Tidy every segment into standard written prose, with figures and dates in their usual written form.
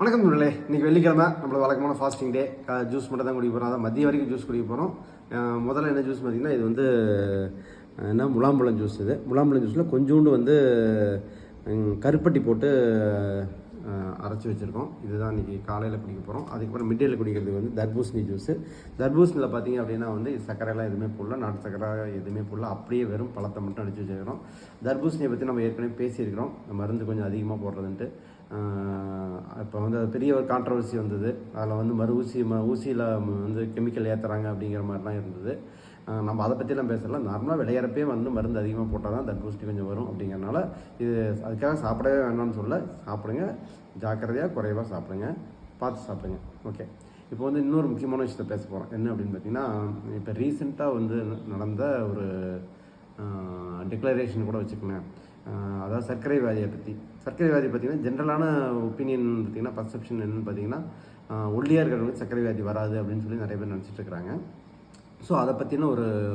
வணக்கம் நண்பர்களே. இன்றைக்கி வெள்ளிக்கிழமை நம்மளோட வழக்கமான ஃபாஸ்டிங் டே. ஜூஸ் மட்டும் தான் குடிக்க போகிறோம். அதான் மதியம் வரைக்கும் ஜூஸ் குடிக்க போகிறோம். முதல்ல என்ன ஜூஸ் பார்த்திங்கன்னா, இது வந்து என்ன முலாம்பழம் ஜூஸ். இது முலாம்பழம் ஜூஸில் கொஞ்சோண்டு வந்து கருப்பட்டி போட்டு அரைச்சி வச்சுருக்கோம். இதுதான் இன்றைக்கி காலையில் குடிக்க போகிறோம். அதுக்கப்புறம் மிட்டேயில் குடிக்கிறது வந்து தர்பூசணி ஜூஸு. தர்பூசணியில் பார்த்திங்க அப்படின்னா வந்து சர்க்கரைலாம் எதுவுமே போடல, நாட்டு சர்க்கரை எதுவுமே போடல, அப்படியே வெறும் பழத்தை மட்டும் அடித்து வச்சுருக்கிறோம். தர்பூசணியை பற்றி நம்ம ஏற்கனவே பேசியிருக்கிறோம், மருந்து கொஞ்சம் அதிகமாக போடுறதுன்ட்டு. இப்போ வந்து அது பெரிய ஒரு கான்ட்ரவர்சி வந்தது. அதில் வந்து ஊசியில் வந்து கெமிக்கல் ஏற்றுறாங்க அப்படிங்கிற மாதிரிலாம் இருந்தது. நம்ம அதை பற்றிலாம் பேசலாம். நார்மலாக விளையாடுறப்பே வந்து மருந்து அதிகமாக போட்டால் தான் தர்பூசணி கொஞ்சம் வரும் அப்படிங்கிறனால இது அதுக்காக சாப்பிடவே வேண்டாம்னு சொல்ல. சாப்பிடுங்க, ஜாக்கிரதையாக குறைவாக சாப்பிடுங்க, பார்த்து சாப்பிடுங்க. ஓகே, இப்போ வந்து இன்னொரு முக்கியமான விஷயத்தை பேச போகிறோம். என்ன அப்படின்னு பார்த்திங்கன்னா, இப்போ ரீசெண்டாக வந்து நடந்த ஒரு டிக்ளரேஷன் கூட வச்சுக்கோங்க. அதாவது சர்க்கரை வியாதியை பற்றி. சர்க்கரை வியாதி பார்த்திங்கன்னா ஜென்ரலான ஒப்பீனியன் பார்த்திங்கன்னா, பர்செப்ஷன் என்னென்னு பார்த்திங்கன்னா, ஒல்லியாக இருக்கிறவங்களுக்கு சர்க்கரை வியாதி வராது அப்படின்னு சொல்லி நிறைய பேர் நினச்சிட்டு இருக்கிறாங்க. ஸோ அதை பற்றின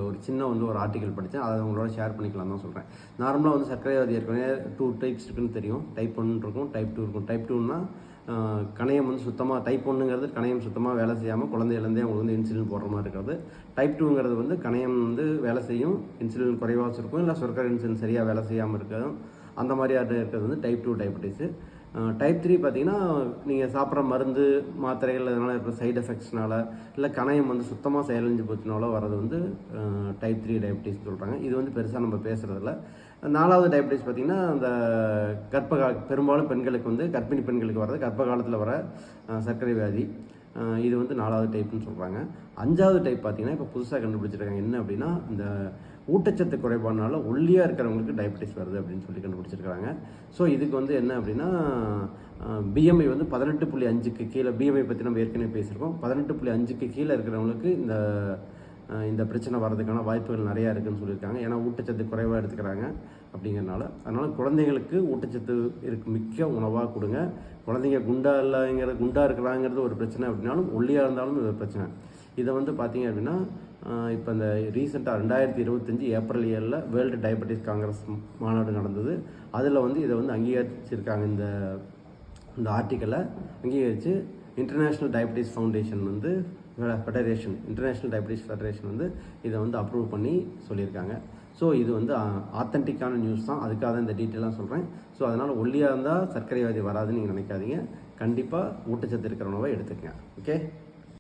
ஒரு சின்ன வந்து ஒரு ஆர்டிக்கல் படித்தேன். அதை உங்களோட ஷேர் பண்ணிக்கலாம் தான் சொல்கிறேன். நார்மலாக வந்து சர்க்கரை வியாதி ஏற்கனவே 2 டைப்ஸ் இருக்குன்னு தெரியும். டைப் 1 இருக்கும், டைப் 2 இருக்கும். டைப் 2னா கணையம் வந்து சுத்தமாக, டைப் 1ங்கிறது கணையம் சுத்தமாக வேலை செய்யாமல் குழந்தையிலேருந்தே அவங்களுக்கு வந்து இன்சுலின் போடுற மாதிரி இருக்கிறது. டைப் 2ங்கிறது வந்து கணையம் வந்து வேலை செய்யும், இன்சுலின் குறைவாக இருக்கும், இல்லை சர்க்கரை இன்சுலின் சரியாக வேலை செய்யாமல் இருக்கிறதும் அந்த மாதிரியாக இருக்கிறது வந்து டைப் 2 டயபெட்டிஸு. டைப் 3 பார்த்திங்கன்னா, நீங்கள் சாப்பிட்ற மருந்து மாத்திரைகள் அதனால் இருக்கிற சைடு எஃபெக்ட்ஸ்னால, இல்லை கணையம் வந்து சுத்தமாக செயலிழந்து போச்சுனால வர்றது வந்து டைப் 3 டயபெட்டிஸ் சொல்கிறாங்க. இது வந்து பெருசாக நம்ம பேசுகிறதில்ல. 4வது டயபெட்டிஸ் பார்த்திங்கன்னா, அந்த பெரும்பாலும் பெண்களுக்கு வந்து கர்ப்பிணி பெண்களுக்கு வர்றது, கர்ப்ப காலத்தில் வர சர்க்கரை வியாதி. இது வந்து 4வது டைப்புன்னு சொல்கிறாங்க. 5வது டைப் பார்த்திங்கன்னா இப்போ புதுசாக கண்டுபிடிச்சிருக்காங்க. என்ன அப்படின்னா, இந்த ஊட்டச்சத்து குறைபாடுனால ஒல்லியாக இருக்கிறவங்களுக்கு டயபெட்டிஸ் வருது அப்படின்னு சொல்லி கண்டுபிடிச்சிருக்காங்க. ஸோ இதுக்கு வந்து என்ன அப்படின்னா, பிஎம்ஐ வந்து 18.5க்கு கீழே, பிஎம்ஐ பற்றி நம்ம ஏற்கனவே பேசியிருக்கோம். 18.5க்கு கீழே இருக்கிறவங்களுக்கு இந்த பிரச்சனை வர்றதுக்கான வாய்ப்புகள் நிறையா இருக்குதுன்னு சொல்லியிருக்காங்க. ஏன்னா ஊட்டச்சத்து குறைவாக எடுத்துக்கிறாங்க அப்படிங்கிறனால. அதனால் குழந்தைங்களுக்கு ஊட்டச்சத்து மிக்க உணவாக கொடுங்க. குழந்தைங்க குண்டாக இருக்கிறாங்கிறது ஒரு பிரச்சனை அப்படின்னாலும், ஒல்லியாக இருந்தாலும் இது ஒரு பிரச்சனை. இதை வந்து பார்த்திங்க அப்படின்னா, இப்போ இந்த ரீசெண்டாக 2025 ஏப்ரல் 7 வேர்ல்டு டயபெட்டிஸ் காங்கிரஸ் மாநாடு நடந்தது. அதில் வந்து இதை வந்து அங்கீகரிச்சிருக்காங்க. இந்த ஆர்டிக்கலை அங்கீகரித்து இன்டர்நேஷ்னல் டயபெட்டிஸ் ஃபவுண்டேஷன் வந்து இன்டர்நேஷ்னல் டயபெட்டிஸ் ஃபெடரேஷன் வந்து இதை வந்து அப்ரூவ் பண்ணி சொல்லியிருக்காங்க. ஸோ இது வந்து ஆத்தென்டிக்கான நியூஸ் தான். அதுக்காக தான் இந்த டீட்டெயிலாக சொல்கிறேன். ஸோ அதனால் ஒல்லியாக இருந்தால் சர்க்கரை வியாதி வராதுன்னு நீங்கள் நினைக்காதீங்க. கண்டிப்பாக ஊட்டச்சத்து இருக்கிற உணவை எடுத்துக்கங்க. ஓகே.